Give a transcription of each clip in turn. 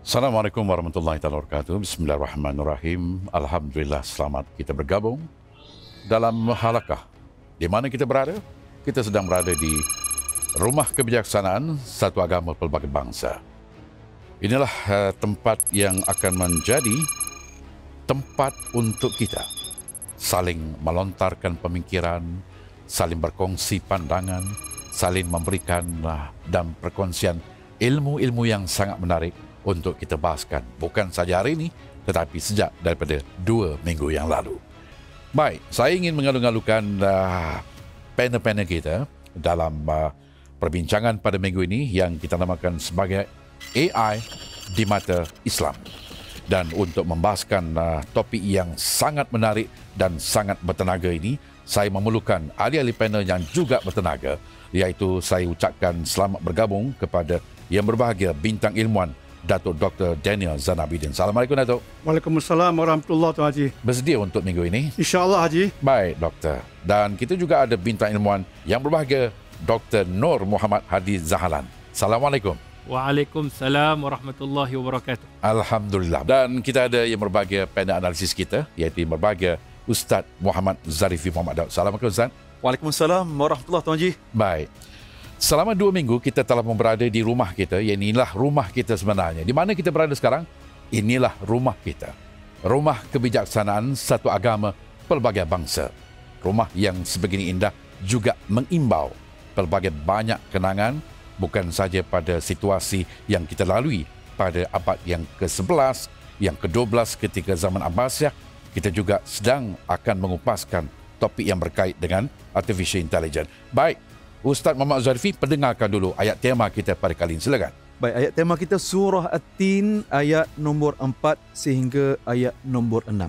Assalamualaikum warahmatullahi wabarakatuh. Bismillahirrahmanirrahim. Alhamdulillah, selamat kita bergabung dalam halakah. Di mana kita berada? Kita sedang berada di Rumah Kebijaksanaan Satu Agama Pelbagai Bangsa. Inilah tempat yang akan menjadi tempat untuk kita saling melontarkan pemikiran, saling berkongsi pandangan, saling memberikan dan perkongsian ilmu-ilmu yang sangat menarik untuk kita bahaskan. Bukan saja hari ini, tetapi sejak daripada 2 minggu yang lalu. Baik, saya ingin mengalu-alukan panel-panel kita dalam perbincangan pada minggu ini yang kita namakan sebagai AI di Mata Islam. Dan untuk membahaskan topik yang sangat menarik dan sangat bertenaga ini, saya memerlukan ahli-ahli panel yang juga bertenaga, iaitu saya ucapkan selamat bergabung kepada yang berbahagia bintang ilmuwan Datuk Dr. Daniel Zain Abidin. Assalamualaikum, Datuk. Waalaikumsalam warahmatullahi wabarakatuh, Haji. Bersedia untuk minggu ini? InsyaAllah, Haji. Baik, Doktor. Dan kita juga ada bintang ilmuwan yang berbahagia, Dr. Nur Muhammad Hadi Zahalan. Assalamualaikum. Waalaikumsalam warahmatullahi wabarakatuh. Alhamdulillah. Dan kita ada yang berbahagia panel analisis kita, iaitu yang berbahagia Ustaz Muhammad Zarifi Muhammad Daud. Assalamualaikum, Ustaz. Waalaikumsalam warahmatullahi wabarakatuh, Haji. Baik. Selama 2 minggu kita telah berada di rumah kita, yang inilah rumah kita sebenarnya. Di mana kita berada sekarang? Inilah rumah kita. Rumah Kebijaksanaan Satu Agama Pelbagai Bangsa. Rumah yang sebegini indah juga mengimbau pelbagai banyak kenangan, bukan saja pada situasi yang kita lalui pada abad yang ke-11, yang ke-12 ketika zaman Abbasiyah. Kita juga sedang akan mengupaskan topik yang berkait dengan Artificial Intelligence. Baik, Ustaz Muhammad Zarifi, pendengarkan dulu ayat tema kita pada kali ini. Silakan. Baik, ayat tema kita surah At-Tin ayat nombor 4 sehingga ayat nombor 6.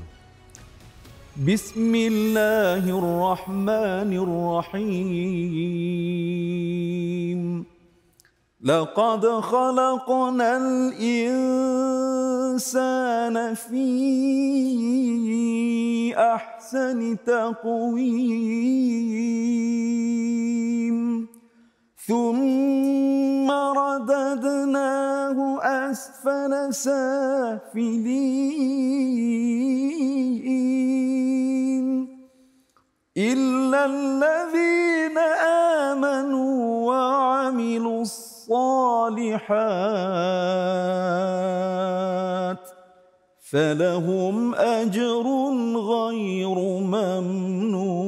Bismillahirrahmanirrahim. Laqad khalaqnal insana fi ahsani taqwim. ثم رددناه أسفل سافلين إلا الذين آمنوا وعملوا الصالحات فلهم أجر غير ممنون.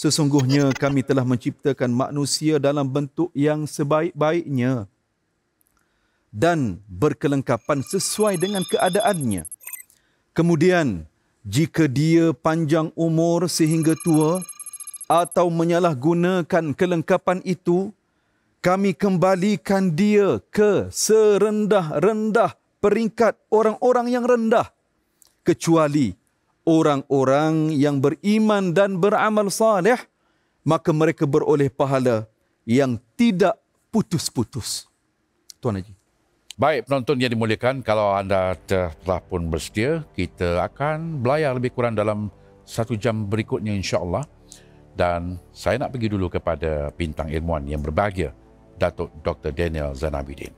Sesungguhnya kami telah menciptakan manusia dalam bentuk yang sebaik-baiknya dan berkelengkapan sesuai dengan keadaannya. Kemudian, jika dia panjang umur sehingga tua atau menyalahgunakan kelengkapan itu, kami kembalikan dia ke serendah-rendah peringkat orang-orang yang rendah, kecuali orang-orang yang beriman dan beramal saleh, maka mereka beroleh pahala yang tidak putus-putus. Tuan Haji. Baik, penonton yang dimuliakan, kalau anda telah pun bersedia, kita akan belayar lebih kurang dalam 1 jam berikutnya, insya-Allah. Dan saya nak pergi dulu kepada bintang ilmuwan yang berbahagia, Datuk Dr. Daniel Zain Abidin.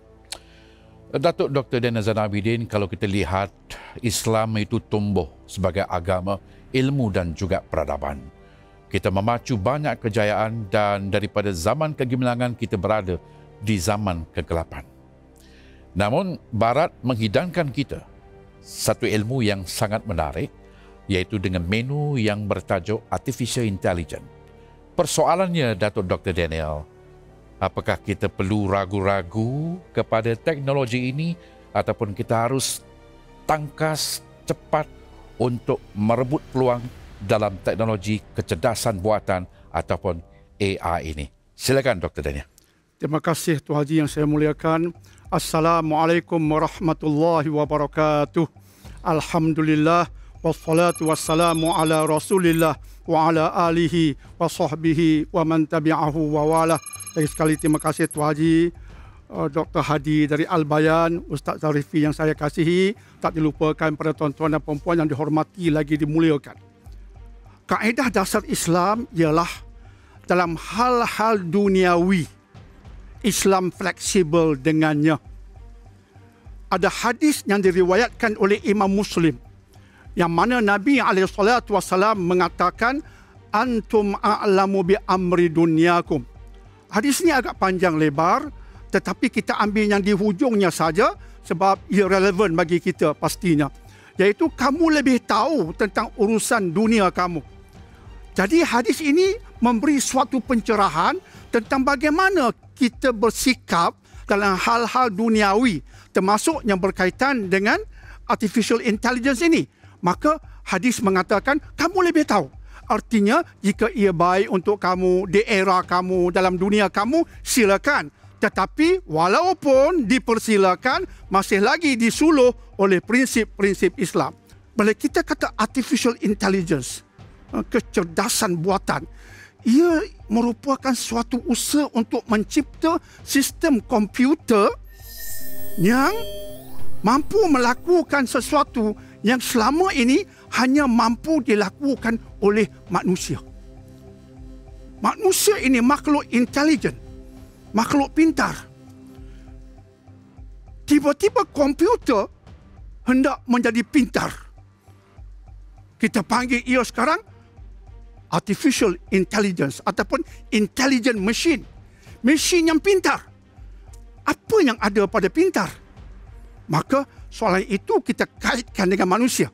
Datuk Dr. Daniel Zain Abidin, kalau kita lihat Islam itu tumbuh sebagai agama ilmu dan juga peradaban. Kita memacu banyak kejayaan dan daripada zaman kegemilangan kita berada di zaman kegelapan. Namun Barat menghidangkan kita satu ilmu yang sangat menarik, iaitu dengan menu yang bertajuk Artificial Intelligence. Persoalannya, Datuk Dr. Daniel, apakah kita perlu ragu-ragu kepada teknologi ini ataupun kita harus tangkas cepat untuk merebut peluang dalam teknologi kecerdasan buatan ataupun AI ini? Silakan Dr. Daniel. Terima kasih Tuan Haji yang saya muliakan. Assalamualaikum warahmatullahi wabarakatuh. Alhamdulillah wassalatu wassalamu ala Rasulillah wa ala alihi wa sahbihi wa man tabi'ahu wa wala. Lagi sekali terima kasih Tuan Haji, Dr. Hadi dari Al-Bayan, Ustaz Zarifi yang saya kasihi, tak dilupakan pada tuan-tuan dan puan-puan yang dihormati lagi dimuliakan. Kaedah dasar Islam ialah dalam hal-hal duniawi Islam fleksibel dengannya. Ada hadis yang diriwayatkan oleh Imam Muslim yang mana Nabi SAW mengatakan, antum a'lamu bi amri dunyakum. Hadis ni agak panjang lebar, tetapi kita ambil yang di hujungnya saja sebab ia relevan bagi kita pastinya. Iaitu kamu lebih tahu tentang urusan dunia kamu. Jadi hadis ini memberi suatu pencerahan tentang bagaimana kita bersikap dalam hal-hal duniawi, termasuk yang berkaitan dengan artificial intelligence ini. Maka hadis mengatakan kamu lebih tahu. Artinya jika ia baik untuk kamu di era kamu, dalam dunia kamu, silakan. Tetapi walaupun dipersilakan, masih lagi disuluh oleh prinsip-prinsip Islam. Bila kita kata artificial intelligence, kecerdasan buatan, ia merupakan suatu usaha untuk mencipta sistem komputer yang mampu melakukan sesuatu yang selama ini hanya mampu dilakukan oleh manusia. Manusia ini makhluk intelijen, makhluk pintar. Tiba-tiba komputer hendak menjadi pintar. Kita panggil ia sekarang artificial intelligence ataupun intelligent machine. Mesin yang pintar. Apa yang ada pada pintar? Maka soalan itu kita kaitkan dengan manusia.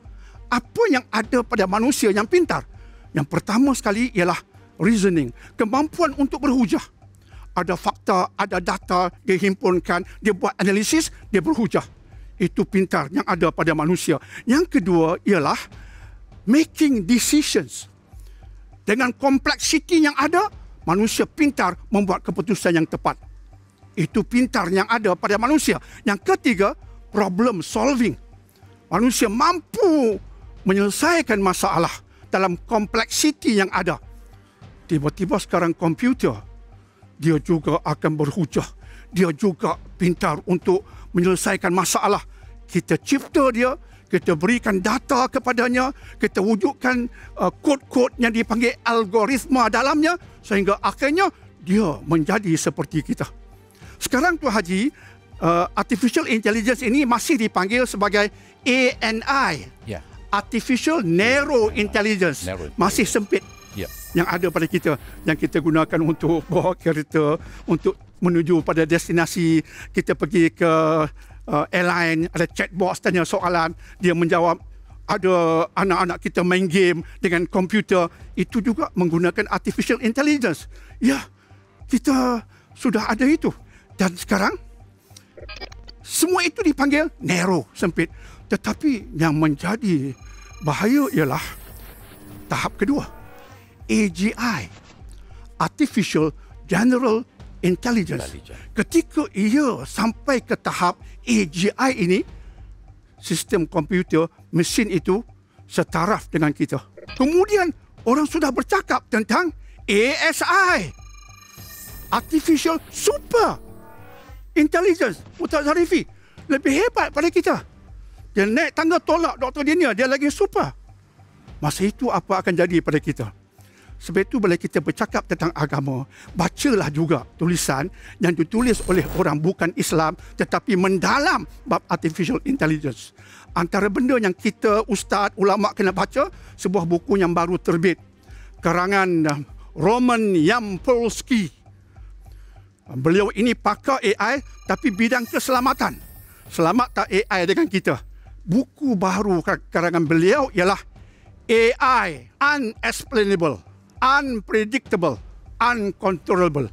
Apa yang ada pada manusia yang pintar? Yang pertama sekali ialah reasoning, kemampuan untuk berhujah. Ada fakta, ada data, dia himpunkan, dia buat analisis, dia berhujah. Itu pintar yang ada pada manusia. Yang kedua ialah making decisions. Dengan kompleksiti yang ada, manusia pintar membuat keputusan yang tepat. Itu pintar yang ada pada manusia. Yang ketiga, problem solving. Manusia mampu menyelesaikan masalah dalam kompleksiti yang ada. Tiba-tiba sekarang komputer, dia juga akan berhujah. Dia juga pintar untuk menyelesaikan masalah. Kita cipta dia, kita berikan data kepadanya, kita wujudkan kod-kod yang dipanggil algoritma dalamnya, sehingga akhirnya dia menjadi seperti kita. Sekarang Tuan Haji, artificial intelligence ini masih dipanggil sebagai ANI. Ya. Artificial Narrow Intelligence. Masih sempit. Ya. Yang ada pada kita, yang kita gunakan untuk bawa kereta, untuk menuju pada destinasi. Kita pergi ke airline, ada chatbox tanya soalan, dia menjawab. Ada anak-anak kita main game dengan komputer, itu juga menggunakan artificial intelligence. Ya, kita sudah ada itu. Dan sekarang semua itu dipanggil narrow, sempit. Tetapi yang menjadi bahaya ialah tahap kedua, AGI, Artificial General Intelligence. Ketika ia sampai ke tahap AGI ini, sistem komputer, mesin itu setaraf dengan kita. Kemudian orang sudah bercakap tentang ASI, Artificial Super Intelligence. Ustaz Zarifi lebih hebat pada kita. Dia naik tangga tolak Dr. Daniel, dia lagi super. Masa itu apa akan jadi pada kita? Sebab itu bila kita bercakap tentang agama, bacalah juga tulisan yang ditulis oleh orang bukan Islam tetapi mendalam bab artificial intelligence. Antara benda yang kita, ustaz, ulama kena baca, sebuah buku yang baru terbit, karangan Roman Yampolsky. Beliau ini pakar AI tapi bidang keselamatan. Selamat tak AI dengan kita? Buku baru karangan beliau ialah AI Unexplainable, Unpredictable, Uncontrollable.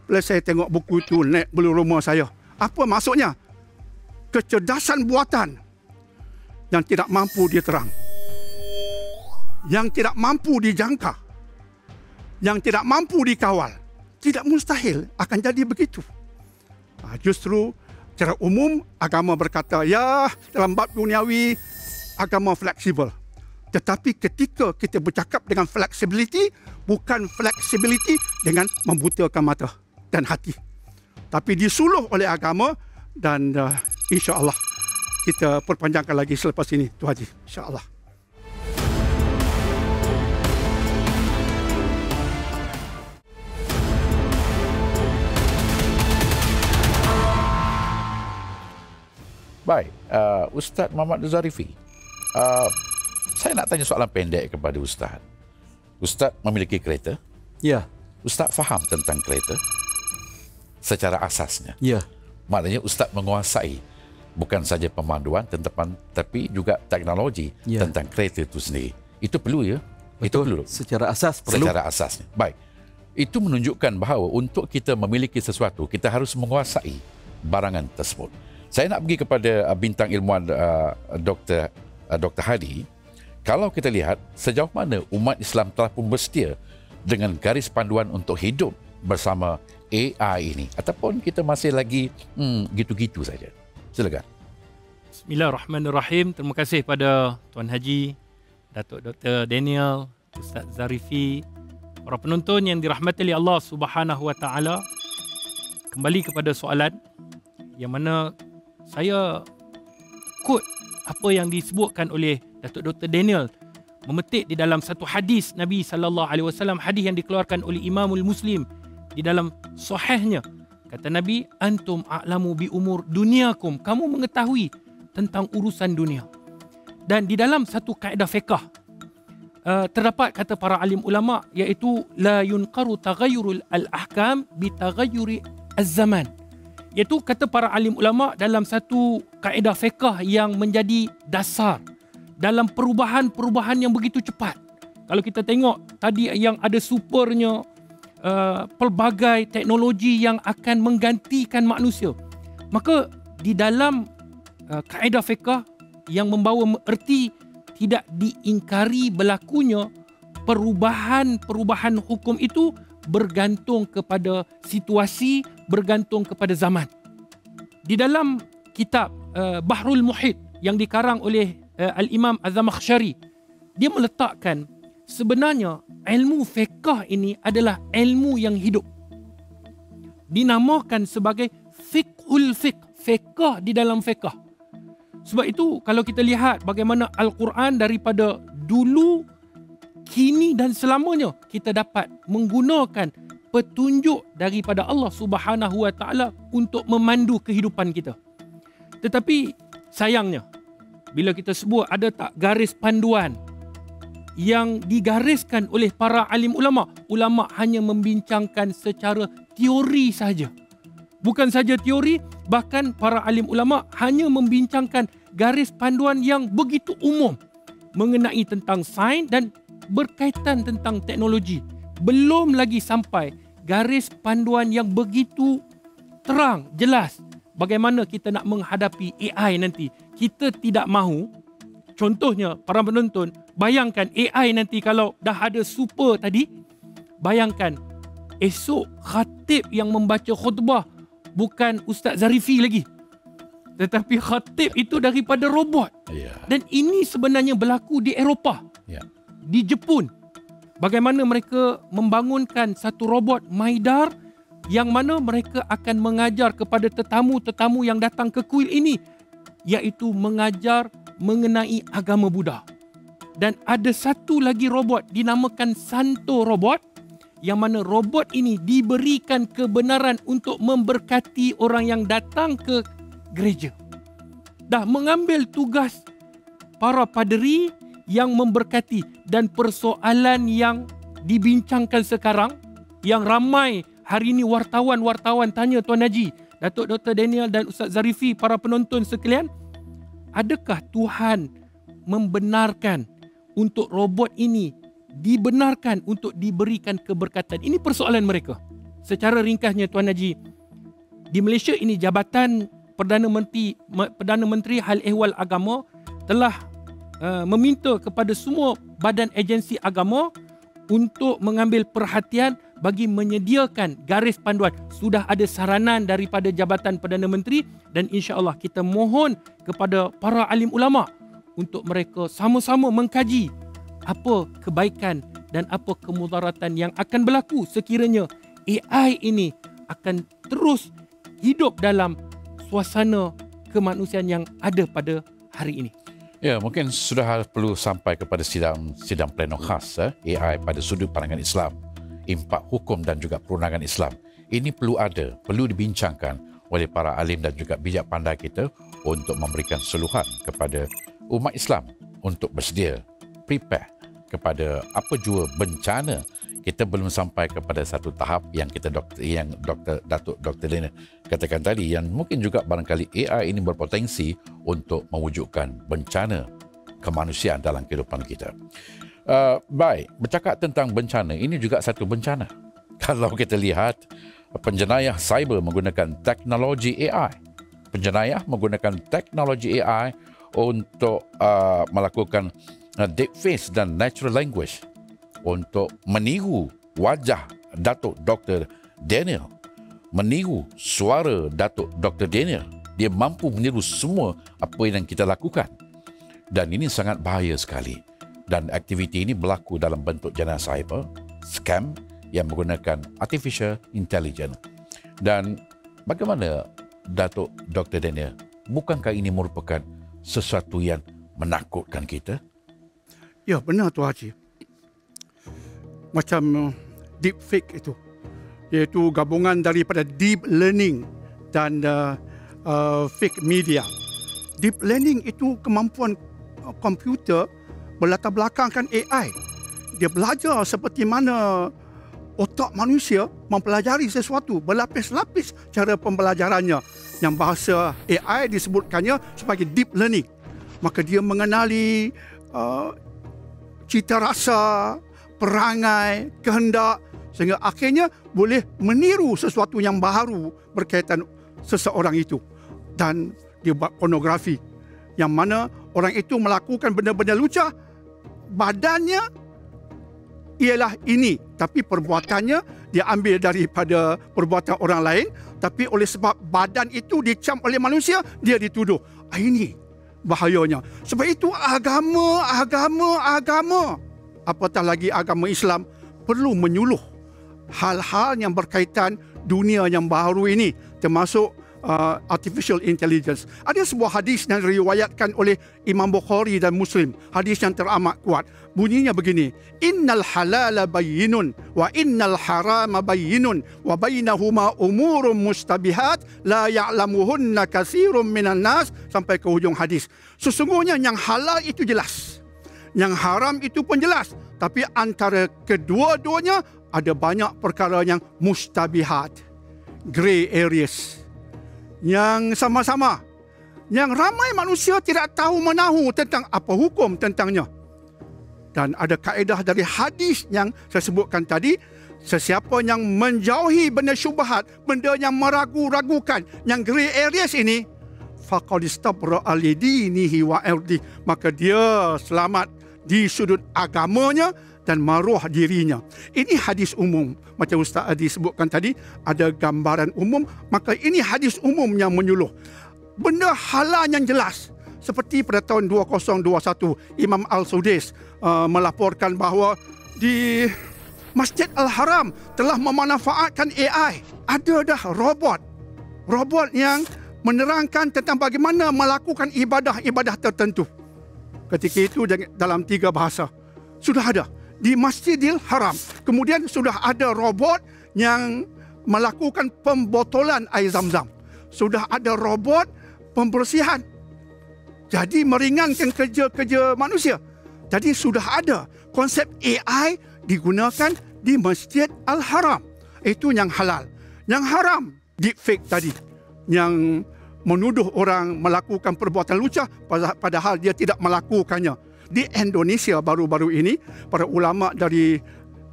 Bila saya tengok buku itu naik bulu rumah saya, apa maksudnya? Kecerdasan buatan yang tidak mampu diterang, yang tidak mampu dijangka, yang tidak mampu dikawal. Tidak mustahil akan jadi begitu. Justru secara umum agama berkata, ya dalam bab duniawi agama fleksibel. Tetapi ketika kita bercakap dengan flexibility, bukan flexibility dengan membutakan mata dan hati. Tapi disuluh oleh agama dan insya-Allah kita perpanjangkan lagi selepas ini, Tuan Haji. Insya-Allah. Baik, Ustaz Muhammad Zarifi. Saya nak tanya soalan pendek kepada Ustaz. Ustaz memiliki kereta. Ya, Ustaz faham tentang kereta secara asasnya. ya. Maknanya Ustaz menguasai bukan saja pemanduan tapi juga teknologi tentang kereta itu sendiri. Itu perlu ya? Itu perlu. Secara asas perlu. Secara asasnya. Baik. Itu menunjukkan bahawa untuk kita memiliki sesuatu, kita harus menguasai barangan tersebut. Saya nak pergi kepada bintang ilmuwan Dr. Hadi. Kalau kita lihat sejauh mana umat Islam telah pun bersedia dengan garis panduan untuk hidup bersama AI ini, ataupun kita masih lagi gitu-gitu saja. Silakan. Bismillahirrahmanirrahim. Terima kasih pada Tuan Haji, Datuk Dr. Daniel, Ustaz Zarifi, para penonton yang dirahmati oleh Allah Subhanahu Wa Taala. Kembali kepada soalan yang mana saya quote apa yang disebutkan oleh Datuk Dr. Daniel, memetik di dalam satu hadis Nabi sallallahu alaihi wasallam, hadis yang dikeluarkan oleh Imamul Muslim di dalam sahihnya. Kata Nabi, antum a'lamu bi umur dunyakum, kamu mengetahui tentang urusan dunia. Dan di dalam satu kaedah fiqh terdapat kata para alim ulama, iaitu la yunqaru taghayyurul al-ahkam bi taghayyuri az-zaman. Iaitu kata para alim ulama dalam satu kaedah fiqh yang menjadi dasar dalam perubahan-perubahan yang begitu cepat. Kalau kita tengok tadi yang ada supernya pelbagai teknologi yang akan menggantikan manusia, maka di dalam kaedah fiqh yang membawa erti tidak diingkari berlakunya perubahan-perubahan hukum itu bergantung kepada situasi, bergantung kepada zaman. Di dalam kitab Bahrul Muhit yang dikarang oleh Al-Imam Az-Zamakhsyari, dia meletakkan sebenarnya ilmu fiqh ini adalah ilmu yang hidup. Dinamakan sebagai fiqhul fiqh, fiqh di dalam fiqh. Sebab itu kalau kita lihat bagaimana Al-Quran daripada dulu, kini dan selamanya kita dapat menggunakan petunjuk daripada Allah Subhanahu Wa Taala untuk memandu kehidupan kita. Tetapi sayangnya, bila kita sebut ada tak garis panduan yang digariskan oleh para alim ulama, ulama hanya membincangkan secara teori saja. Bukan saja teori, bahkan para alim ulama hanya membincangkan garis panduan yang begitu umum mengenai tentang sains dan berkaitan tentang teknologi. Belum lagi sampai garis panduan yang begitu terang, jelas bagaimana kita nak menghadapi AI nanti. Kita tidak mahu, contohnya para penonton, bayangkan AI nanti kalau dah ada super tadi, bayangkan esok khatib yang membaca khutbah bukan Ustaz Zarifi lagi, tetapi khatib itu daripada robot. Dan ini sebenarnya berlaku di Eropah, di Jepun. Bagaimana mereka membangunkan satu robot Maidar yang mana mereka akan mengajar kepada tetamu-tetamu yang datang ke kuil ini, iaitu mengajar mengenai agama Buddha. Dan ada satu lagi robot dinamakan Santo Robot, yang mana robot ini diberikan kebenaran untuk memberkati orang yang datang ke gereja. Dah mengambil tugas para paderi yang memberkati. Dan persoalan yang dibincangkan sekarang, yang ramai hari ini wartawan tanya Tuan Haji, Datuk Dr. Daniel dan Ustaz Zarifi, para penonton sekalian, adakah Tuhan membenarkan untuk robot ini dibenarkan untuk diberikan keberkatan? Ini persoalan mereka. Secara ringkasnya Tuan Haji, di Malaysia ini Jabatan Perdana Menteri Hal Ehwal Agama telah meminta kepada semua badan agensi agama untuk mengambil perhatian bagi menyediakan garis panduan. Sudah ada saranan daripada Jabatan Perdana Menteri, dan insya-Allah kita mohon kepada para alim ulama untuk mereka sama-sama mengkaji apa kebaikan dan apa kemudaratan yang akan berlaku sekiranya AI ini akan terus hidup dalam suasana kemanusiaan yang ada pada hari ini. Ya, mungkin sudah perlu sampai kepada sidang pleno khas AI pada sudut pandangan Islam, impak hukum dan juga perundangan Islam. Ini perlu dibincangkan oleh para alim dan juga bijak pandai kita untuk memberikan suluhan kepada umat Islam untuk bersedia, prepare kepada apa jua bencana. Kita belum sampai kepada satu tahap yang Datuk Dr. Daniel katakan tadi, yang mungkin juga barangkali AI ini berpotensi untuk mewujudkan bencana kemanusiaan dalam kehidupan kita. Baik, bercakap tentang bencana, ini juga satu bencana. Kalau kita lihat penjenayah cyber menggunakan teknologi AI. Penjenayah menggunakan teknologi AI untuk melakukan deepfake dan natural language untuk meniru wajah Datuk Dr. Daniel, meniru suara Datuk Dr. Daniel. Dia mampu meniru semua apa yang kita lakukan. Dan ini sangat bahaya sekali. Dan aktiviti ini berlaku dalam bentuk jenayah cyber, scam yang menggunakan artificial intelligence. Dan bagaimana Datuk Dr. Daniel, bukankah ini merupakan sesuatu yang menakutkan kita? Ya, benar Tuan Haji. Macam deepfake itu, iaitu gabungan daripada deep learning dan fake media. Deep learning itu kemampuan komputer berlatar belakangkan AI. Dia belajar seperti mana otak manusia mempelajari sesuatu, berlapis-lapis cara pembelajarannya. Yang bahasa AI disebutkannya sebagai deep learning. Maka dia mengenali cita rasa, perangai, kehendak, sehingga akhirnya boleh meniru sesuatu yang baru berkaitan seseorang itu. Dan dia buat pornografi, yang mana orang itu melakukan benda-benda lucah, badannya ialah ini, tapi perbuatannya dia ambil daripada perbuatan orang lain, tapi oleh sebab badan itu dicam oleh manusia, dia dituduh. Ini bahayanya. Sebab itu agama, apatah lagi agama Islam, perlu menyuluh hal-hal yang berkaitan dunia yang baru ini, termasuk artificial intelligence. Ada sebuah hadis yang diriwayatkan oleh Imam Bukhari dan Muslim, hadis yang teramat kuat. Bunyinya begini: innal halala bayyinun wa innal harama bayyinun wa bainahuma umurun mustabihat la ya'lamuhunna katsirun minan nas, sampai ke hujung hadis. Sesungguhnya yang halal itu jelas, yang haram itu pun jelas, tapi antara kedua-duanya ada banyak perkara yang mustabihat, grey areas, yang sama-sama, yang ramai manusia tidak tahu menahu tentang apa hukum tentangnya. Dan ada kaedah dari hadis yang saya sebutkan tadi, sesiapa yang menjauhi benda syubhat, benda yang meragu-ragukan, yang grey areas ini, faqad istabra'a li dinihi wa irdi, maka dia selamat di sudut agamanya dan maruah dirinya. Ini hadis umum. Macam Ustaz Adi sebutkan tadi, ada gambaran umum, maka ini hadis umum yang menyuluh. Benda halal yang jelas. Seperti pada tahun 2021, Imam Al-Sudais melaporkan bahawa di Masjid Al-Haram telah memanfaatkan AI. Ada dah robot yang menerangkan tentang bagaimana melakukan ibadah-ibadah tertentu. Ketika itu dalam 3 bahasa. Sudah ada di Masjidil Haram. Kemudian sudah ada robot yang melakukan pembotolan air zam-zam. Sudah ada robot pembersihan. Jadi meringankan kerja-kerja manusia. Jadi sudah ada konsep AI digunakan di Masjid Al-Haram. Itu yang halal. Yang haram, deepfake tadi, yang menuduh orang melakukan perbuatan lucah padahal dia tidak melakukannya. Di Indonesia baru-baru ini, para ulama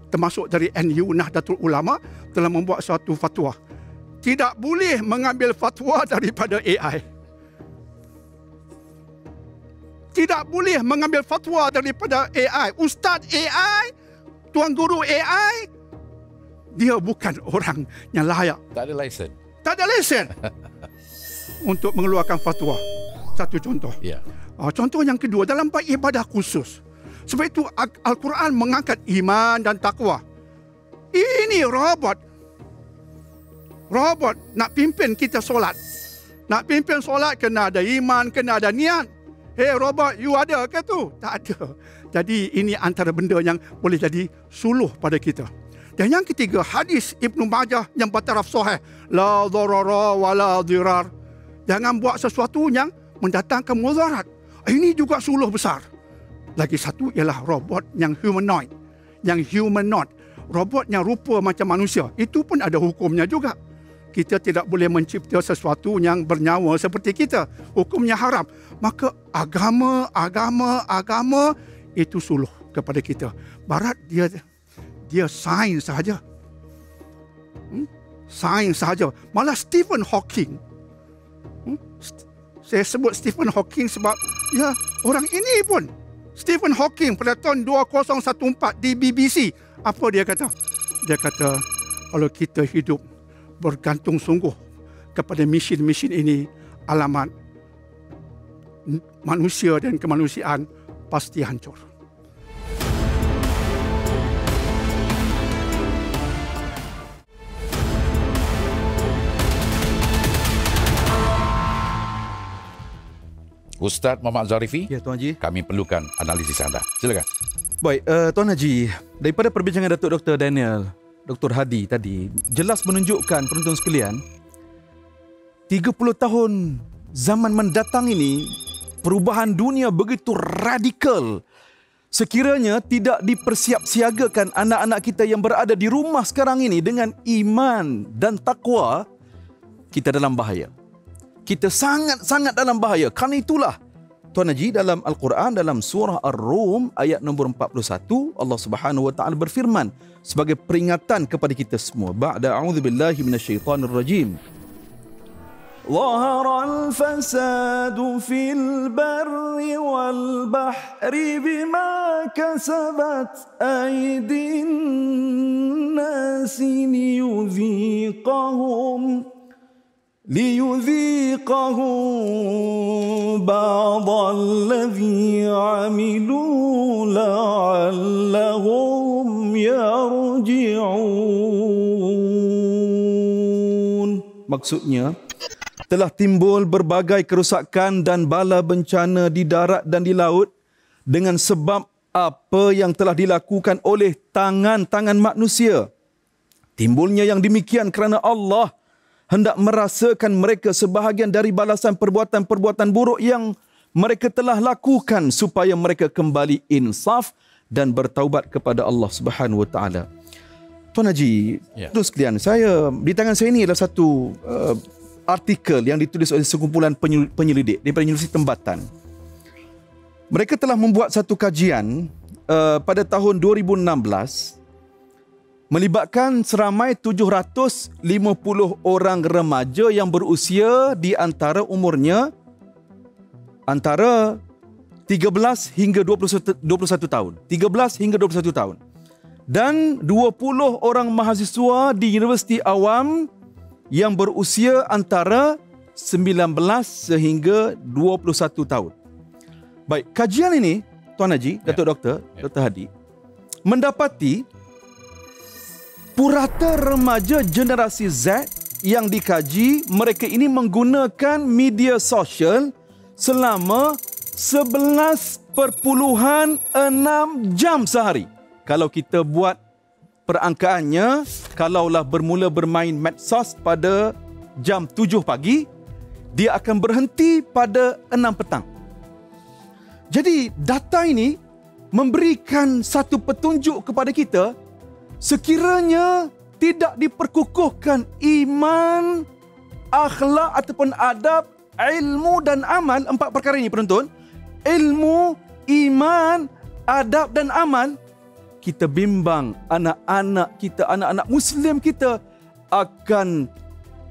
termasuk dari NU Nahdlatul Ulama telah membuat suatu fatwa. Tidak boleh mengambil fatwa daripada AI. Tidak boleh mengambil fatwa daripada AI. Ustaz AI, tuan guru AI, dia bukan orang yang layak. Tak ada lesen. Tak ada lesen untuk mengeluarkan fatwa. Satu contoh. Ya. Contoh yang kedua, dalam bab ibadah khusus. Sebab itu Al-Quran mengangkat iman dan takwa. Ini robot nak pimpin kita solat. Nak pimpin solat kena ada iman, kena ada niat. Hey robot, you ada ke tu? Tak ada. Jadi ini antara benda yang boleh jadi suluh pada kita. Dan yang ketiga, hadis Ibnu Majah yang bertaraf sahih, la dharara wa la dirar. Jangan buat sesuatu yang mendatangkan mudarat. Ini juga suluh besar. Lagi satu ialah robot yang humanoid. Robot yang rupa macam manusia. Itu pun ada hukumnya juga. Kita tidak boleh mencipta sesuatu yang bernyawa seperti kita. Hukumnya haram. Maka agama itu suluh kepada kita. Barat dia sains sahaja. Sains sahaja. Malah Stephen Hawking. Saya sebut Stephen Hawking sebab ya orang ini pun Stephen Hawking pada tahun 2014 di BBC. Apa dia kata? Dia kata kalau kita hidup bergantung sungguh kepada mesin-mesin ini, alamat manusia dan kemanusiaan pasti hancur. Ustaz Muhammad Zarifi, Ya, Tuan Haji. kami perlukan analisis anda. Silakan. Baik, Tuan Haji, daripada perbincangan Datuk Dr. Daniel, Dr. Hadi tadi, jelas menunjukkan penonton sekalian, 30 tahun zaman mendatang ini, perubahan dunia begitu radikal. Sekiranya tidak dipersiapsiagakan anak-anak kita yang berada di rumah sekarang ini dengan iman dan takwa, kita dalam bahaya. Kita sangat-sangat dalam bahaya. Karena itulah Tuan Haji, dalam Al-Quran, dalam surah Ar-Rum ayat nombor 41, Allah Subhanahu wa taala berfirman sebagai peringatan kepada kita semua. Ba'da a'udzubillahi minasyaitonir rajim. ظهر الفساد في البر والبحر بما كسبت أيدي الناس ليذيقهم بعض الذي عملوا لعلهم يرجعون. Maksudnya, telah timbul berbagai kerosakan dan bala bencana di darat dan di laut dengan sebab apa yang telah dilakukan oleh tangan-tangan manusia. Timbulnya yang demikian kerana Allah hendak merasakan mereka sebahagian dari balasan perbuatan-perbuatan buruk yang mereka telah lakukan supaya mereka kembali insaf dan bertaubat kepada Allah Subhanahu wa taala. Tuan Haji, terus sekalian, di tangan saya ini adalah satu artikel yang ditulis oleh sekumpulan penyelidik daripada Universiti Tempatan. Mereka telah membuat satu kajian pada tahun 2016 melibatkan seramai 750 orang remaja yang berusia di antara umurnya antara 13 hingga 21 tahun. 13 hingga 21 tahun. Dan 20 orang mahasiswa di Universiti Awam yang berusia antara 19 sehingga 21 tahun. Baik, kajian ini, Tuan Haji, Datuk Doktor, Dr. Hadi, mendapati purata remaja generasi Z yang dikaji, mereka ini menggunakan media sosial selama 11.6 jam sehari. Kalau kita buat perangkaannya, kalaulah bermula bermain medsos pada jam 7 pagi, dia akan berhenti pada 6 petang. Jadi data ini memberikan satu petunjuk kepada kita, sekiranya tidak diperkukuhkan iman, akhlak ataupun adab, ilmu dan amal, 4 perkara ini penonton, ilmu, iman, adab dan amal, kita bimbang anak-anak kita, anak-anak Muslim kita akan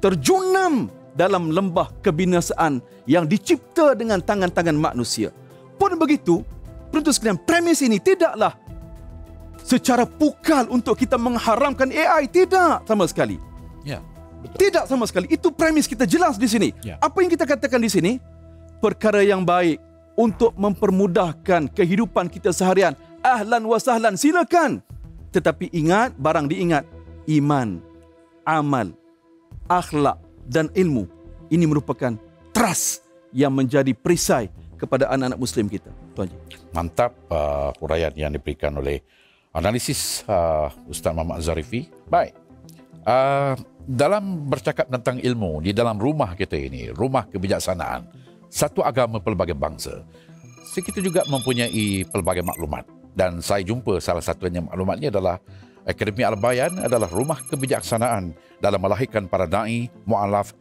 terjunam dalam lembah kebinasaan yang dicipta dengan tangan-tangan manusia. Pun begitu, penonton sekalian, premis ini tidaklah secara pukal untuk kita mengharamkan AI, tidak sama sekali. Ya, betul. Tidak sama sekali. Itu premis kita jelas di sini. Ya. Apa yang kita katakan di sini? Perkara yang baik untuk mempermudahkan kehidupan kita seharian. Ahlan wa sahlan, silakan. Tetapi ingat, barang diingat, iman, amal, akhlak dan ilmu, ini merupakan trust yang menjadi perisai kepada anak-anak Muslim kita. Tuan Haji. Mantap uraian yang diberikan oleh analisis Ustaz Muhammad Zarifi. Baik. Dalam bercakap tentang ilmu di dalam rumah kita ini, rumah kebijaksanaan, satu agama pelbagai bangsa. Kita juga mempunyai pelbagai maklumat. Dan saya jumpa salah satunya maklumatnya adalah Akademi Al-Bayan adalah rumah kebijaksanaan dalam melahirkan para da'i mu'alaf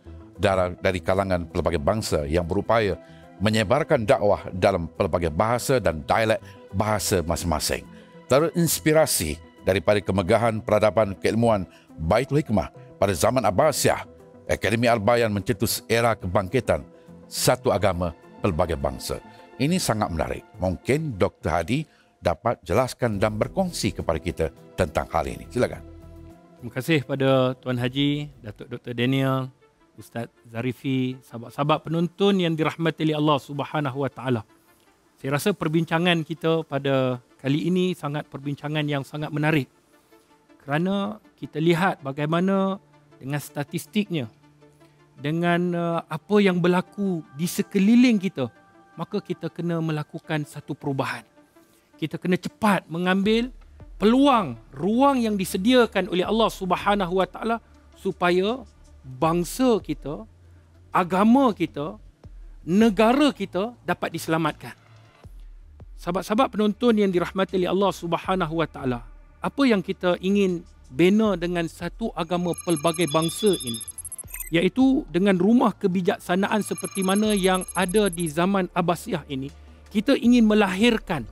dari kalangan pelbagai bangsa yang berupaya menyebarkan dakwah dalam pelbagai bahasa dan dialek bahasa masing-masing. Terinspirasi daripada kemegahan peradaban keilmuan Baitul Hikmah pada zaman Abbasiyah, Akademi Al-Bayan mencetus era kebangkitan satu agama pelbagai bangsa. Ini sangat menarik. Mungkin Dr. Hadi dapat jelaskan dan berkongsi kepada kita tentang hal ini. Silakan. Terima kasih pada Tuan Haji, Datuk Dr. Daniel, Ustaz Zarifi, sahabat-sahabat penonton yang dirahmati oleh Allah Subhanahu Wa Taala. Saya rasa perbincangan kita pada kali ini sangat perbincangan yang sangat menarik. Kerana kita lihat bagaimana dengan statistiknya, dengan apa yang berlaku di sekeliling kita, maka kita kena melakukan satu perubahan. Kita kena cepat mengambil peluang, ruang yang disediakan oleh Allah Subhanahu Wa Taala supaya bangsa kita, agama kita, negara kita dapat diselamatkan. Sahabat-sahabat penonton yang dirahmati oleh Allah Subhanahu Wa Taala, apa yang kita ingin bina dengan satu agama pelbagai bangsa ini, iaitu dengan rumah kebijaksanaan seperti mana yang ada di zaman Abbasiyah ini, kita ingin melahirkan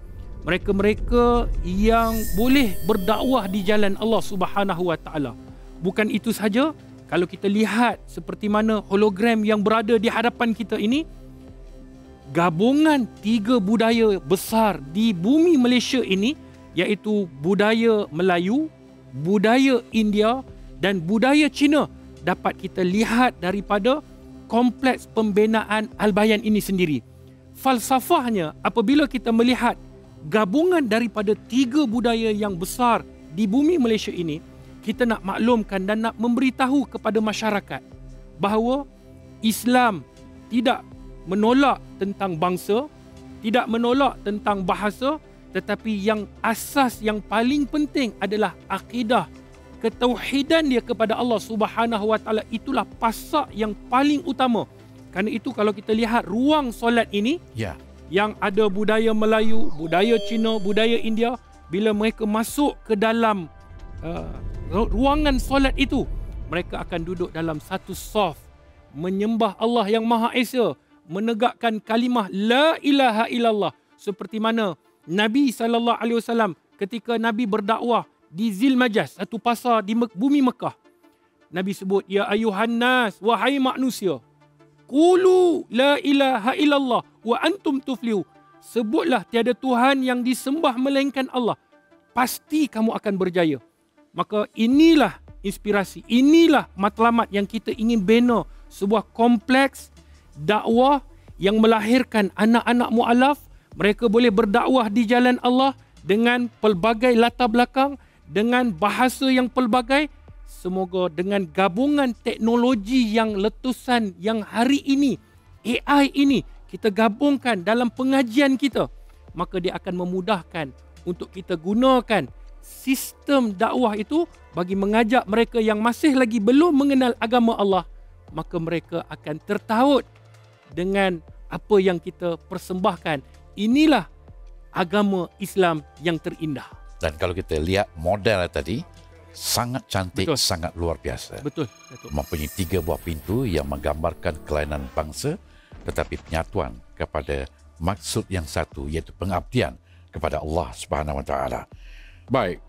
mereka-mereka yang boleh berdakwah di jalan Allah Subhanahu Wa Taala. Bukan itu saja, kalau kita lihat seperti mana hologram yang berada di hadapan kita ini, gabungan 3 budaya besar di bumi Malaysia ini, iaitu budaya Melayu, budaya India dan budaya Cina, dapat kita lihat daripada kompleks pembinaan Al-Bayan ini sendiri. Falsafahnya, apabila kita melihat gabungan daripada 3 budaya yang besar di bumi Malaysia ini, kita nak maklumkan dan nak memberitahu kepada masyarakat bahawa Islam tidak menolak tentang bangsa, tidak menolak tentang bahasa, tetapi yang asas yang paling penting adalah akidah, ketauhidan dia kepada Allah Subhanahu Wa Taala. Itulah pasak yang paling utama. Kerana itu kalau kita lihat ruang solat ini, yang ada budaya Melayu, budaya Cina, budaya India, bila mereka masuk ke dalam ruangan solat itu, mereka akan duduk dalam satu saf, menyembah Allah yang Maha Esa, menegakkan kalimah la ilaha illallah, seperti mana Nabi SAW ketika Nabi berdakwah di Zilmajaz, satu pasar di bumi Mekah, Nabi sebut, ya ayuhan nas, wahai manusia, qulu la ilaha illallah wa antum tuflihu, sebutlah tiada Tuhan yang disembah melainkan Allah, pasti kamu akan berjaya. Maka inilah inspirasi, inilah matlamat yang kita ingin bina, sebuah kompleks dakwah yang melahirkan anak-anak mu'alaf. Mereka boleh berdakwah di jalan Allah dengan pelbagai latar belakang, dengan bahasa yang pelbagai. Semoga dengan gabungan teknologi yang letusan yang hari ini, AI ini, kita gabungkan dalam pengajian kita, maka dia akan memudahkan untuk kita gunakan sistem dakwah itu bagi mengajak mereka yang masih lagi belum mengenal agama Allah, maka mereka akan tertaut dengan apa yang kita persembahkan. Inilah agama Islam yang terindah. Dan kalau kita lihat model tadi, sangat cantik, betul, sangat luar biasa. Betul. Mempunyai 3 buah pintu yang menggambarkan kelainan bangsa, tetapi penyatuan kepada maksud yang satu, iaitu pengabdian kepada Allah Subhanahu Wa Taala. Baik,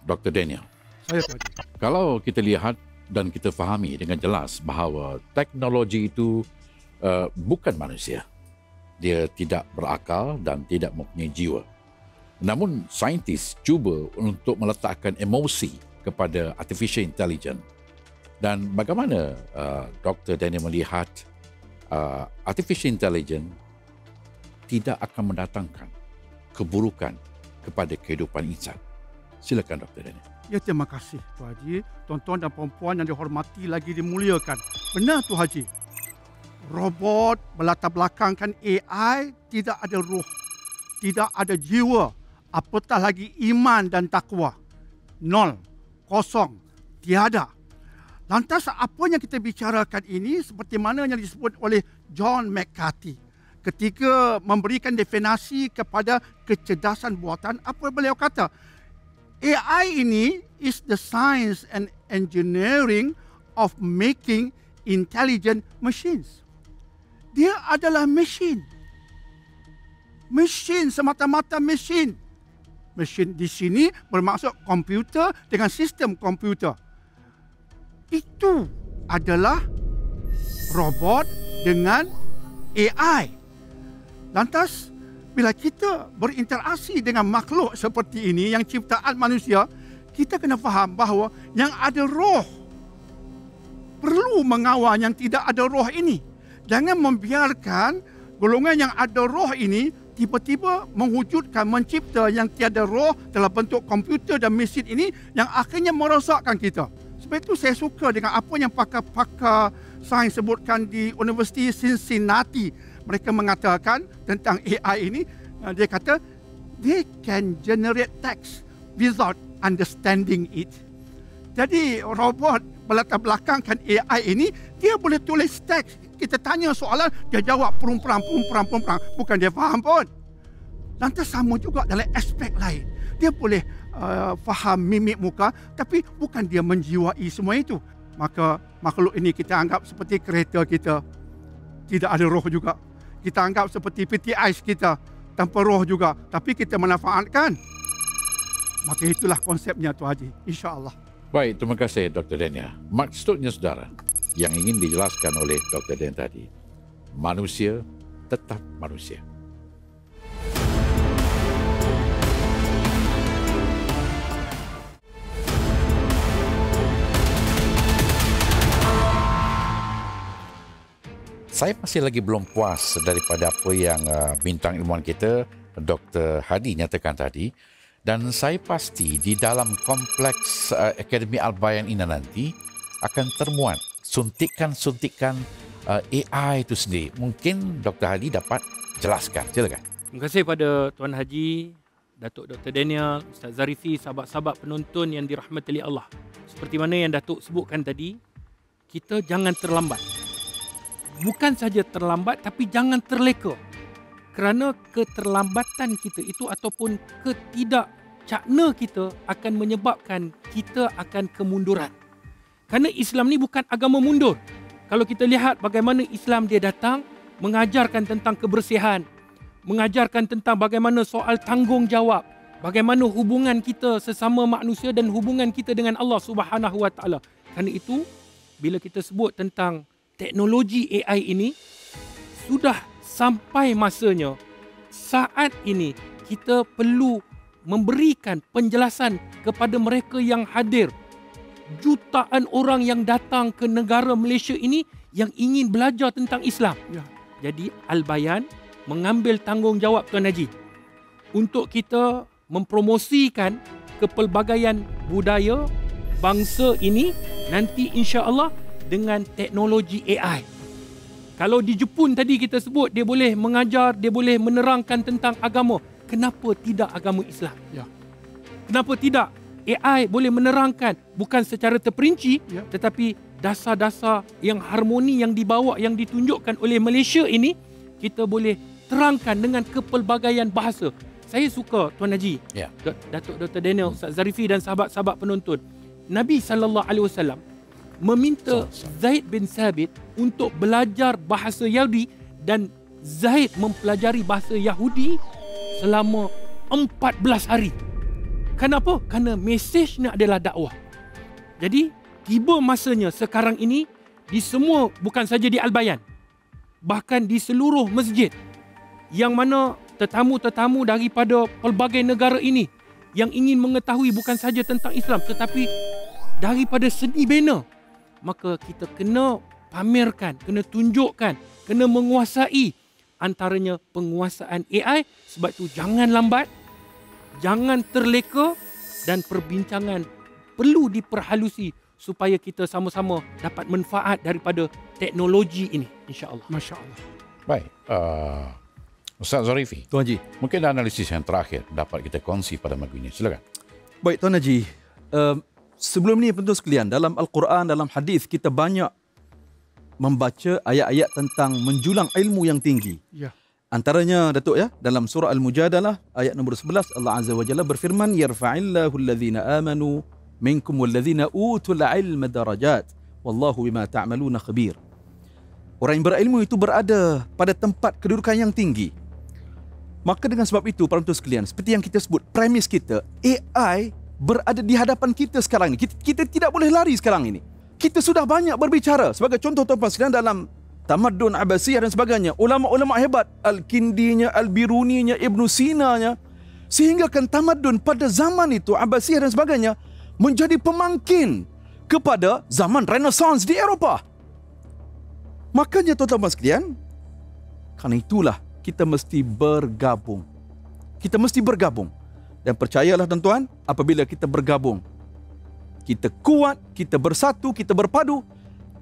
Dr. Daniel. Saya Pak Haji. Kalau kita lihat dan kita fahami dengan jelas bahawa teknologi itu bukan manusia. Dia tidak berakal dan tidak mempunyai jiwa. Namun saintis cuba untuk meletakkan emosi kepada artificial intelligence. Dan bagaimana Dr. Daniel melihat artificial intelligence tidak akan mendatangkan keburukan kepada kehidupan insan? Silakan Dr. Daniel. Ya, terima kasih Tuan Haji. Tuan-tuan dan puan-puan yang dihormati lagi dimuliakan. Benar Tuan Haji. Robot berlatar belakangkan AI tidak ada ruh, tidak ada jiwa, apatah lagi iman dan takwa. Nol, kosong, tiada. Lantas apa yang kita bicarakan ini seperti mana yang disebut oleh John McCarthy ketika memberikan definisi kepada kecerdasan buatan, apa beliau kata? AI ini is the science and engineering of making intelligent machines. Dia adalah mesin. Mesin, semata-mata mesin. Mesin di sini bermaksud komputer dengan sistem komputer. Itu adalah robot dengan AI. Lantas, bila kita berinteraksi dengan makhluk seperti ini yang ciptaan manusia, kita kena faham bahawa yang ada roh perlu mengawal yang tidak ada roh ini. Jangan membiarkan golongan yang ada roh ini tiba-tiba mewujudkan, mencipta yang tiada roh dalam bentuk komputer dan mesin ini yang akhirnya merosakkan kita. Sebab itu saya suka dengan apa yang pakar-pakar sains sebutkan di Universiti Cincinnati. Mereka mengatakan tentang AI ini, dia kata, they can generate text without understanding it. Jadi robot berlatar belakangkan AI ini, dia boleh tulis teks. Kita tanya soalan, dia jawab perumperang. Bukan dia faham pun. Lantas sama juga dalam aspek lain. Dia boleh faham mimik muka, tapi bukan dia menjiwai semua itu. Maka makhluk ini kita anggap seperti kereta kita. Tidak ada roh juga. Kita anggap seperti peti ais kita. Tanpa roh juga. Tapi kita memanfaatkan. Maka itulah konsepnya Tuan Haji. InsyaAllah. Baik, terima kasih Dr. Daniel. Maksudnya saudara, yang ingin dijelaskan oleh Dr. Daniel tadi, manusia tetap manusia. Saya masih lagi belum puas daripada apa yang bintang ilmuwan kita, Dr. Hadi, nyatakan tadi. Dan saya pasti di dalam kompleks Akademi Al-Bayan ini nanti akan termuat suntikan-suntikan AI itu sendiri. Mungkin Dr. Hadi dapat jelaskan. Silakan. Terima kasih pada Tuan Haji, Datuk Dr. Daniel, Ustaz Zarifi, sahabat-sahabat penonton yang dirahmati oleh Allah. Seperti mana yang Datuk sebutkan tadi, kita jangan terlambat. Bukan saja terlambat, tapi jangan terleka. Kerana keterlambatan kita itu ataupun ketidakcakna kita akan menyebabkan kita akan kemunduran. Kerana Islam ni bukan agama mundur. Kalau kita lihat bagaimana Islam dia datang, mengajarkan tentang kebersihan, mengajarkan tentang bagaimana soal tanggungjawab, bagaimana hubungan kita sesama manusia dan hubungan kita dengan Allah Subhanahu Wa Taala. Kerana itu, bila kita sebut tentang teknologi AI ini, sudah sampai masanya saat ini kita perlu memberikan penjelasan kepada mereka yang hadir. Jutaan orang yang datang ke negara Malaysia ini yang ingin belajar tentang Islam. Ya. Jadi Al-Bayan mengambil tanggungjawab Tuan Haji untuk kita mempromosikan kepelbagaian budaya bangsa ini nanti insya-Allah dengan teknologi AI. Kalau di Jepun tadi kita sebut dia boleh mengajar, dia boleh menerangkan tentang agama. Kenapa tidak agama Islam? Ya. Kenapa tidak AI boleh menerangkan bukan secara terperinci, Ya. tetapi dasar-dasar yang harmoni yang dibawa, yang ditunjukkan oleh Malaysia ini, kita boleh terangkan dengan kepelbagaian bahasa. Saya suka Tuan Haji, Ya. Datuk Dr. Daniel, Ustaz Zarifi dan sahabat-sahabat penonton. Nabi SAW meminta Zaid bin Sabit untuk belajar bahasa Yahudi dan Zaid mempelajari bahasa Yahudi selama 14 hari. Kenapa? Kerana mesejnya adalah dakwah. Jadi, tiba masanya sekarang ini di semua, bukan saja di Al-Bayan, bahkan di seluruh masjid, yang mana tetamu-tetamu daripada pelbagai negara ini yang ingin mengetahui bukan saja tentang Islam tetapi daripada seni bina, maka kita kena pamerkan, kena tunjukkan, kena menguasai antaranya penguasaan AI. Sebab itu jangan lambat, jangan terleka dan perbincangan perlu diperhalusi supaya kita sama-sama dapat manfaat daripada teknologi ini, insya-Allah. Masya-Allah. Baik, Ustaz Zarifi, Tuan Haji. mungkin ada analisis yang terakhir dapat kita kongsi pada minggu ini. Silakan. Baik Tuan Haji, Sebelum ni penonton sekalian, dalam Al-Quran, dalam hadis kita banyak membaca ayat-ayat tentang menjulang ilmu yang tinggi. Ya. Antaranya Datuk ya, dalam surah Al-Mujadalah ayat nombor 11 Allah Azza wa Jalla berfirman, yarfa'illahu alladhina amanu minkum walladhina utul ilma darajat wallahu bima ta'maluna khabir. Orang yang berilmu itu berada pada tempat kedudukan yang tinggi. Maka dengan sebab itu para penonton sekalian, seperti yang kita sebut, premis kita, AI berada di hadapan kita sekarang ini. Kita tidak boleh lari sekarang ini. Kita sudah banyak berbicara. Sebagai contoh tuan-tuan sekalian, dalam Tamadun Abbasiyah dan sebagainya, ulama-ulama hebat, Al-Kindinya, Al-Biruninya, Ibn Sinanya, sehingga kan tamadun pada zaman itu, Abbasiyah dan sebagainya, menjadi pemangkin kepada zaman Renaissance di Eropah. Makanya tuan-tuan sekalian, karena itulah kita mesti bergabung. Kita mesti bergabung. Dan percayalah tuan-tuan, apabila kita bergabung, kita kuat, kita bersatu, kita berpadu,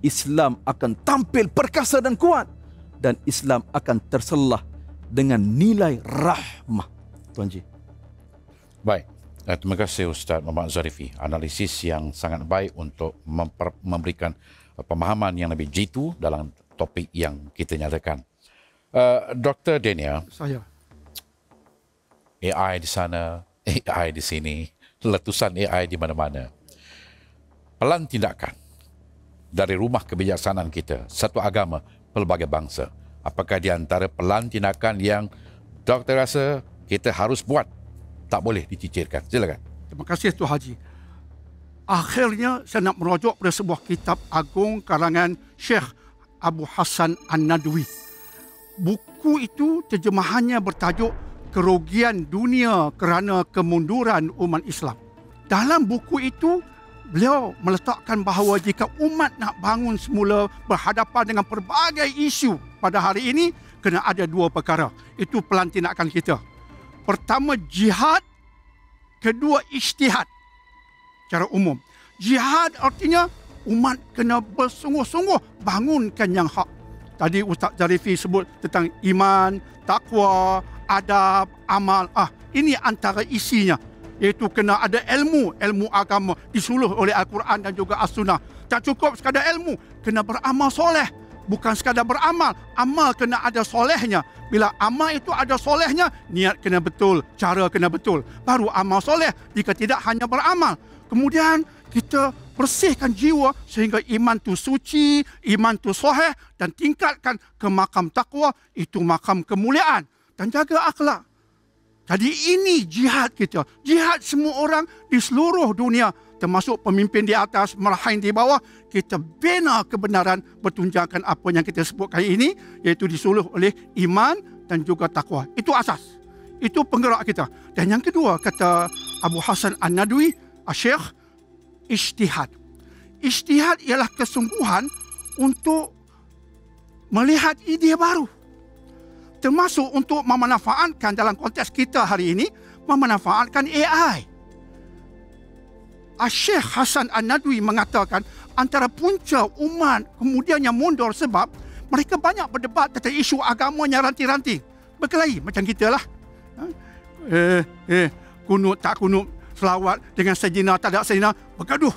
Islam akan tampil perkasa dan kuat, dan Islam akan terselah dengan nilai rahmah. Tuan Ji. Baik, terima kasih Ustaz Muhammad Zarifi. Analisis yang sangat baik untuk memberikan pemahaman yang lebih jitu dalam topik yang kita nyatakan. Dr. Daniel, Saya. AI di sana, AI di sini, letusan AI di mana-mana. Pelan tindakan dari rumah kebijaksanaan kita, satu agama, pelbagai bangsa. Apakah di antara pelan tindakan yang doktor rasa kita harus buat, tak boleh dicicirkan? Silakan. Terima kasih Tuan Haji. Akhirnya saya nak merujuk pada sebuah kitab agung karangan Syekh Abu Hassan An-Nadwi. Buku itu terjemahannya bertajuk Kerugian Dunia Kerana Kemunduran Umat Islam. Dalam buku itu, beliau meletakkan bahawa jika umat nak bangun semula berhadapan dengan pelbagai isu pada hari ini, kena ada dua perkara. Itu pelan tindakan kita. Pertama, jihad. Kedua, ijtihad. Secara umum. Jihad artinya umat kena bersungguh-sungguh bangunkan yang hak. Tadi Ustaz Zarifi sebut tentang iman, takwa, adab, amal. Ini antara isinya. Iaitu kena ada ilmu agama disuluh oleh Al-Quran dan juga As-Sunnah. Tak cukup sekadar ilmu, kena beramal soleh. Bukan sekadar beramal, amal kena ada solehnya. Bila amal itu ada solehnya, niat kena betul, cara kena betul. Baru amal soleh, jika tidak hanya beramal. Kemudian kita bersihkan jiwa sehingga iman tu suci, iman tu soleh, dan tingkatkan ke makam takwa, itu makam kemuliaan. Dan jaga akhlak. Jadi ini jihad kita. Jihad semua orang di seluruh dunia, termasuk pemimpin di atas, meraih di bawah. Kita bina kebenaran bertunjangkan apa yang kita sebutkan ini, iaitu disuluh oleh iman dan juga takwa. Itu asas. Itu penggerak kita. Dan yang kedua, kata Abu Hassan An-Nadwi, Syekh, ijtihad. Ijtihad ialah kesungguhan untuk melihat ide baru. Termasuk untuk memanfaatkan dalam konteks kita hari ini, memanfaatkan AI. Syekh Hasan An-Nadwi mengatakan antara punca umat kemudian yang mundur sebab mereka banyak berdebat tentang isu agamanya ranting-ranting. Berkelahi macam kita lah. Kunut tak kunut, selawat dengan sejina tak ada sejina, bergaduh.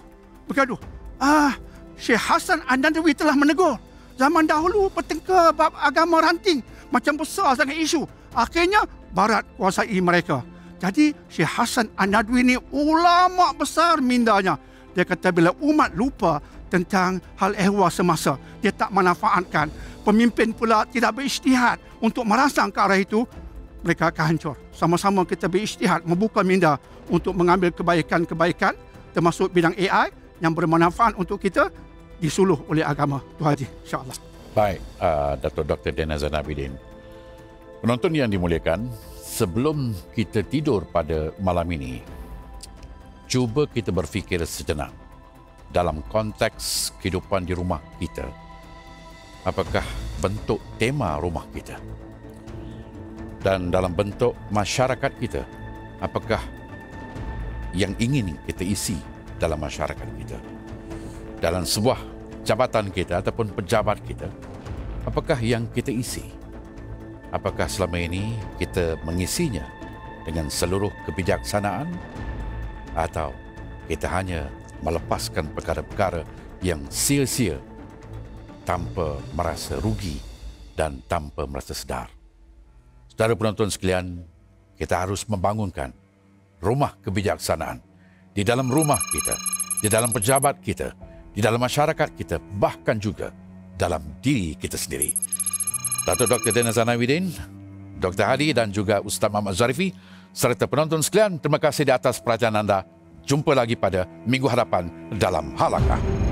Syekh Hasan An-Nadwi telah menegur. Zaman dahulu bertengkar bab agama ranting. Macam besar sangat isu. Akhirnya Barat kuasai mereka. Jadi Syekh Hasan An-Nadwi ni ulama besar mindanya. Dia kata bila umat lupa tentang hal ehwal semasa, dia tak manfaatkan. Pemimpin pula tidak berijtihad untuk merangsang ke arah itu, mereka akan hancur. Sama-sama kita berijtihad, membuka minda untuk mengambil kebaikan-kebaikan, termasuk bidang AI yang bermanfaat untuk kita, disuluh oleh agama. Tuan Haji, insya-Allah. Baik, Datuk Dr. Daniel Zainal Abidin. Penonton yang dimuliakan, sebelum kita tidur pada malam ini, cuba kita berfikir sejenak dalam konteks kehidupan di rumah kita. Apakah bentuk tema rumah kita? Dan dalam bentuk masyarakat kita, apakah yang ingin kita isi dalam masyarakat kita? Dalam sebuah jabatan kita ataupun pejabat kita, apakah yang kita isi? Apakah selama ini kita mengisinya dengan seluruh kebijaksanaan, atau kita hanya melepaskan perkara-perkara yang sia-sia tanpa merasa rugi dan tanpa merasa sedar. Saudara penonton sekalian, kita harus membangunkan rumah kebijaksanaan di dalam rumah kita, di dalam pejabat kita, di dalam masyarakat kita, bahkan juga dalam diri kita sendiri. Datuk Dr. Dana Zanawiddin, Dr. Hadi dan juga Ustaz Muhammad Zarifi serta penonton sekalian, terima kasih di atas perhatian anda. Jumpa lagi pada minggu hadapan dalam Halakah.